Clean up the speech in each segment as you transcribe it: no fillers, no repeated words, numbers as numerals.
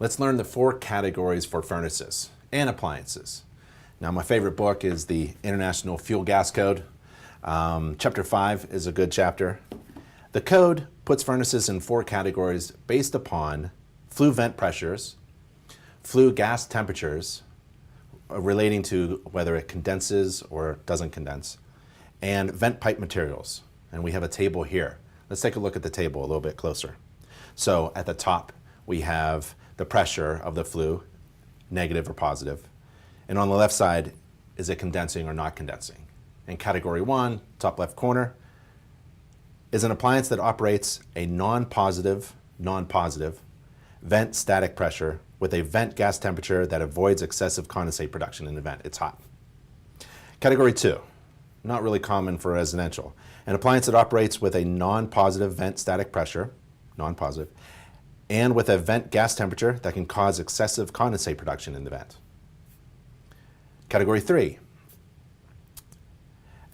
Let's learn the 4 categories for furnaces and appliances. Now, my favorite book is the International Fuel Gas Code. Chapter 5 is a good chapter. The code puts furnaces in 4 categories based upon flue vent pressures, flue gas temperatures, relating to whether it condenses or doesn't condense, and vent pipe materials. And we have a table here. Let's take a look at the table a little bit closer. So at the top, we have the pressure of the flue, negative or positive. And on the left side, is it condensing or not condensing? In category 1, top left corner, is an appliance that operates a non-positive vent static pressure with a vent gas temperature that avoids excessive condensate production in the vent. It's hot. Category 2, not really common for residential. An appliance that operates with a non-positive vent static pressure, non-positive, and with a vent gas temperature that can cause excessive condensate production in the vent. Category 3,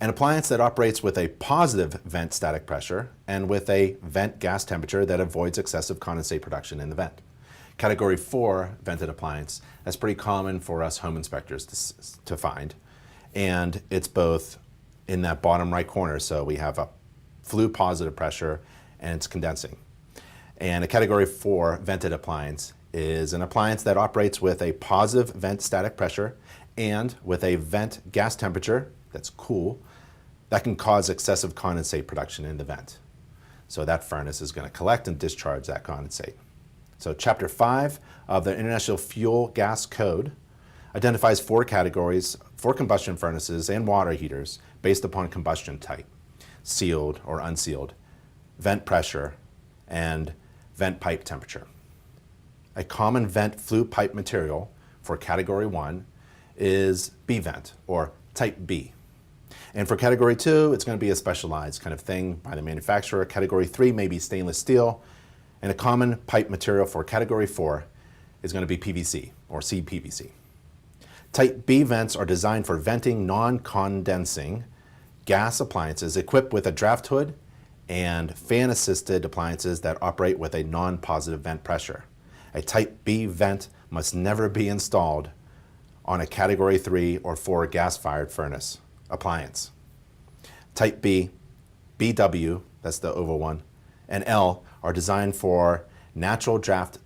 an appliance that operates with a positive vent static pressure and with a vent gas temperature that avoids excessive condensate production in the vent. Category 4, vented appliance, that's pretty common for us home inspectors to find. And it's both in that bottom right corner, so we have a flue positive pressure and it's condensing. And a category 4 vented appliance is an appliance that operates with a positive vent static pressure and with a vent gas temperature that's cool that can cause excessive condensate production in the vent. So that furnace is going to collect and discharge that condensate. So Chapter 5 of the International Fuel Gas Code identifies 4 categories for combustion furnaces and water heaters based upon combustion type, sealed or unsealed, vent pressure, and vent pipe temperature. A common vent flue pipe material for Category 1 is B-vent, or Type B. And for Category 2, it's going to be a specialized kind of thing by the manufacturer. Category 3 may be stainless steel. And a common pipe material for Category 4 is going to be PVC, or CPVC. Type B vents are designed for venting non-condensing gas appliances equipped with a draft hood and fan-assisted appliances that operate with a non-positive vent pressure. A Type B vent must never be installed on a Category 3 or 4 gas-fired furnace appliance. Type B, BW, that's the oval one, and L are designed for natural draft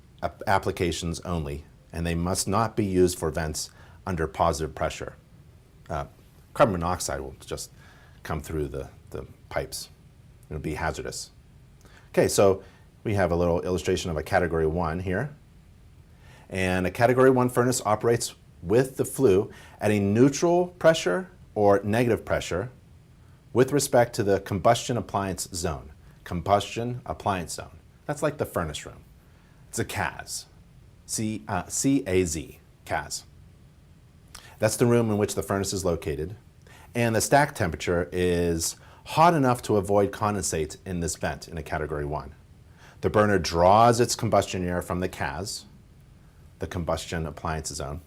applications only, and they must not be used for vents under positive pressure. Carbon monoxide will just come through the pipes. It'll be hazardous. Okay, so we have a little illustration of a Category 1 here. And a Category 1 furnace operates with the flue at a neutral pressure or negative pressure with respect to the combustion appliance zone. Combustion appliance zone. That's like the furnace room. It's a CAZ. C-A-Z, CAZ. That's the room in which the furnace is located. And the stack temperature is hot enough to avoid condensate in this vent in a Category 1. The burner draws its combustion air from the CAZ, the combustion appliance zone.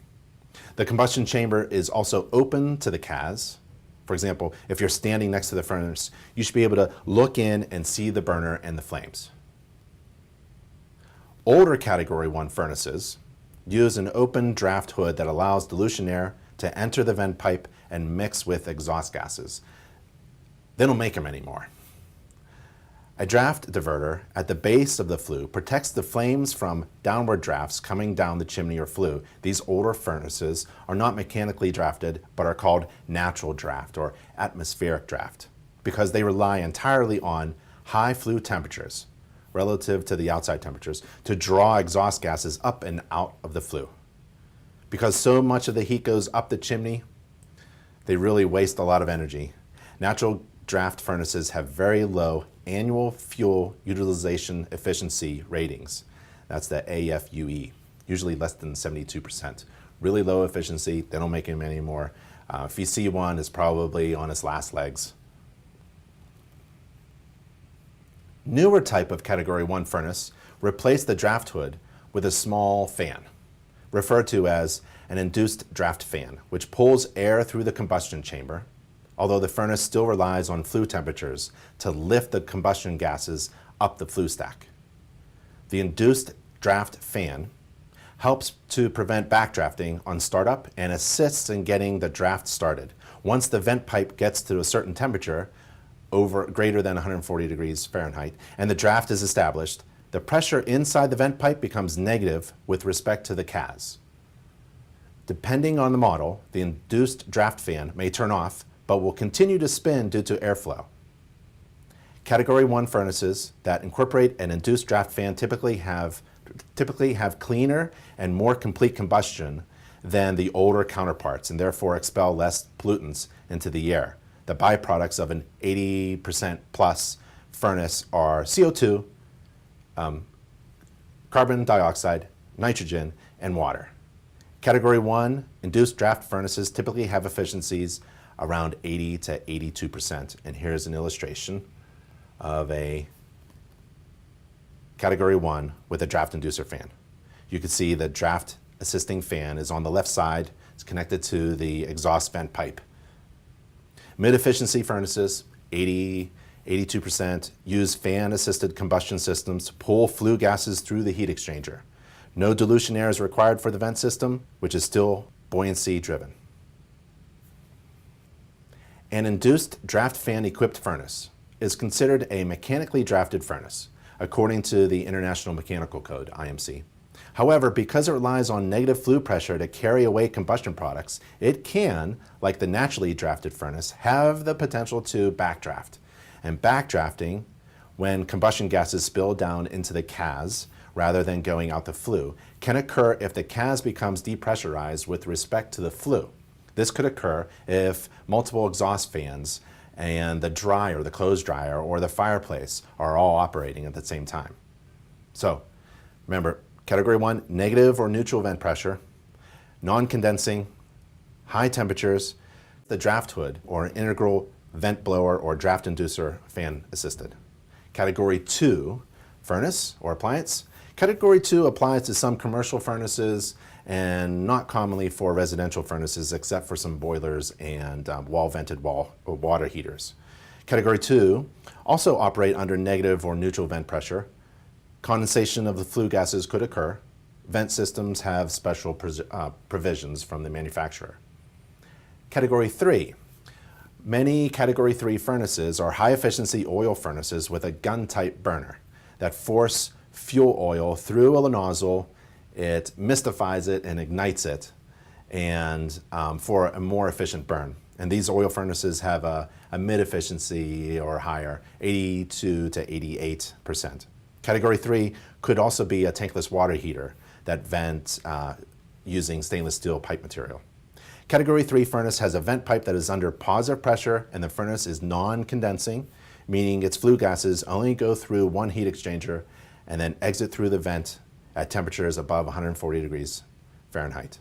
The combustion chamber is also open to the CAZ. For example, if you're standing next to the furnace, you should be able to look in and see the burner and the flames. Older Category 1 furnaces use an open draft hood that allows dilution air to enter the vent pipe and mix with exhaust gases. They don't make them anymore. A draft diverter at the base of the flue protects the flames from downward drafts coming down the chimney or flue. These older furnaces are not mechanically drafted, but are called natural draft or atmospheric draft because they rely entirely on high flue temperatures relative to the outside temperatures to draw exhaust gases up and out of the flue. Because so much of the heat goes up the chimney, they really waste a lot of energy. Natural draft furnaces have very low annual fuel utilization efficiency ratings. That's the AFUE, usually less than 72%. Really low efficiency, they don't make them anymore. If you see one, it's probably on its last legs. Newer type of Category 1 furnace replaced the draft hood with a small fan, referred to as an induced draft fan, which pulls air through the combustion chamber, although the furnace still relies on flue temperatures to lift the combustion gases up the flue stack. The induced draft fan helps to prevent backdrafting on startup and assists in getting the draft started. Once the vent pipe gets to a certain temperature, over greater than 140 degrees Fahrenheit, and the draft is established, the pressure inside the vent pipe becomes negative with respect to the CAS. Depending on the model, the induced draft fan may turn off, but will continue to spin due to airflow. Category 1 furnaces that incorporate an induced draft fan typically have cleaner and more complete combustion than the older counterparts, and therefore expel less pollutants into the air. The byproducts of an 80% plus furnace are CO2, carbon dioxide, nitrogen, and water. Category 1 induced draft furnaces typically have efficiencies around 80 to 82%. And here's an illustration of a Category 1 with a draft inducer fan. You can see the draft assisting fan is on the left side. It's connected to the exhaust vent pipe. Mid-efficiency furnaces, 82%, use fan-assisted combustion systems to pull flue gases through the heat exchanger. No dilution air is required for the vent system, which is still buoyancy driven. An induced draft fan equipped furnace is considered a mechanically drafted furnace, according to the International Mechanical Code, IMC. However, because it relies on negative flue pressure to carry away combustion products, it can, like the naturally drafted furnace, have the potential to backdraft. And backdrafting, when combustion gases spill down into the CAS rather than going out the flue, can occur if the CAS becomes depressurized with respect to the flue. This could occur if multiple exhaust fans and the dryer, the clothes dryer, or the fireplace are all operating at the same time. So, remember, Category 1, negative or neutral vent pressure, non-condensing, high temperatures, the draft hood or integral vent blower or draft inducer fan assisted. Category 2, furnace or appliance. Category 2 applies to some commercial furnaces and not commonly for residential furnaces except for some boilers and wall-vented water heaters. Category 2 also operate under negative or neutral vent pressure. Condensation of the flue gases could occur. Vent systems have special provisions from the manufacturer. Category 3. Many Category 3 furnaces are high-efficiency oil furnaces with a gun-type burner that force fuel oil through a nozzle. It mystifies it and ignites it and for a more efficient burn. And these oil furnaces have a mid-efficiency or higher, 82 to 88%. Category 3 could also be a tankless water heater that vents using stainless steel pipe material. Category 3 furnace has a vent pipe that is under positive pressure and the furnace is non-condensing, meaning its flue gases only go through one heat exchanger and then exit through the vent at temperatures above 140 degrees Fahrenheit.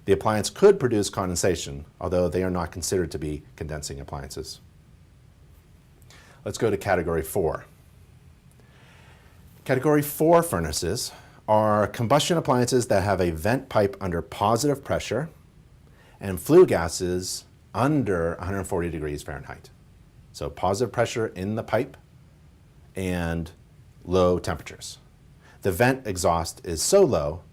The appliance could produce condensation, although they are not considered to be condensing appliances. Let's go to Category 4. Category 4 furnaces are combustion appliances that have a vent pipe under positive pressure and flue gases under 140 degrees Fahrenheit. So positive pressure in the pipe and low temperatures. The vent exhaust is so low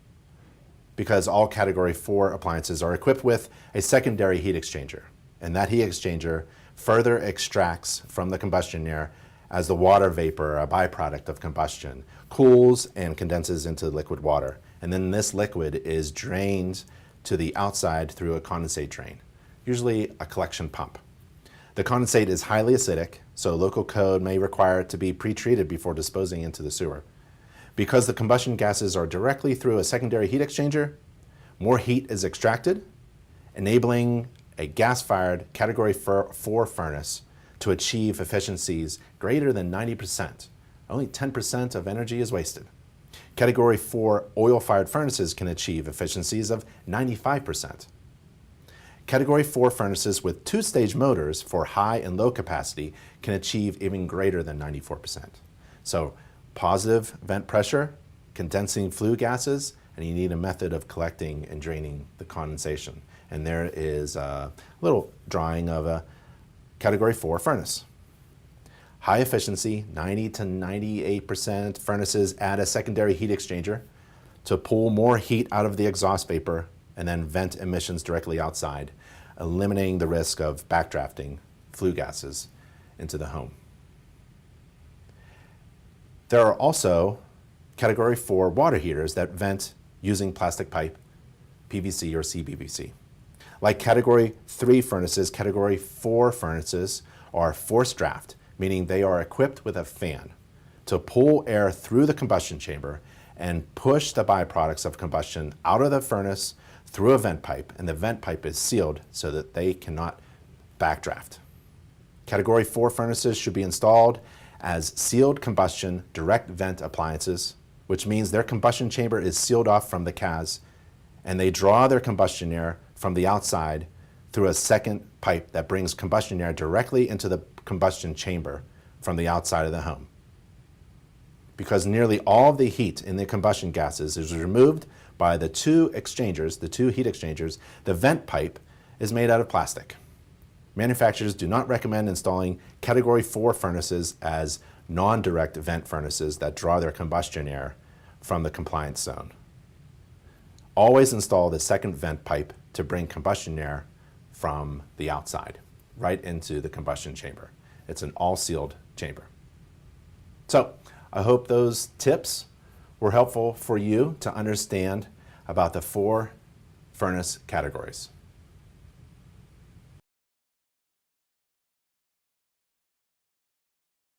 because all Category 4 appliances are equipped with a secondary heat exchanger, and that heat exchanger further extracts from the combustion air as the water vapor, a byproduct of combustion, cools and condenses into liquid water. And then this liquid is drained to the outside through a condensate drain, usually a collection pump. The condensate is highly acidic, so local code may require it to be pre-treated before disposing into the sewer. Because the combustion gases are directly through a secondary heat exchanger, more heat is extracted, enabling a gas-fired Category 4 furnace to achieve efficiencies greater than 90%. Only 10% of energy is wasted. Category 4 oil-fired furnaces can achieve efficiencies of 95%. Category 4 furnaces with two-stage motors for high and low capacity can achieve even greater than 94%. So positive vent pressure, condensing flue gases, and you need a method of collecting and draining the condensation. And there is a little drawing of a Category 4 furnace. High efficiency, 90 to 98% furnaces add a secondary heat exchanger to pull more heat out of the exhaust vapor and then vent emissions directly outside, eliminating the risk of backdrafting flue gases into the home. There are also Category 4 water heaters that vent using plastic pipe, PVC or CPVC. Like Category 3 furnaces, Category 4 furnaces are forced draft, meaning they are equipped with a fan to pull air through the combustion chamber and push the byproducts of combustion out of the furnace through a vent pipe, and the vent pipe is sealed so that they cannot backdraft. Category 4 furnaces should be installed as sealed combustion direct vent appliances, which means their combustion chamber is sealed off from the CAS, and they draw their combustion air from the outside through a second pipe that brings combustion air directly into the combustion chamber from the outside of the home. Because nearly all of the heat in the combustion gases is removed by the two exchangers, the two heat exchangers, the vent pipe is made out of plastic. Manufacturers do not recommend installing Category 4 furnaces as non-direct vent furnaces that draw their combustion air from the compliance zone. Always install the second vent pipe to bring combustion air from the outside, right into the combustion chamber. It's an all-sealed chamber. So, I hope those tips were helpful for you to understand about the 4 furnace categories.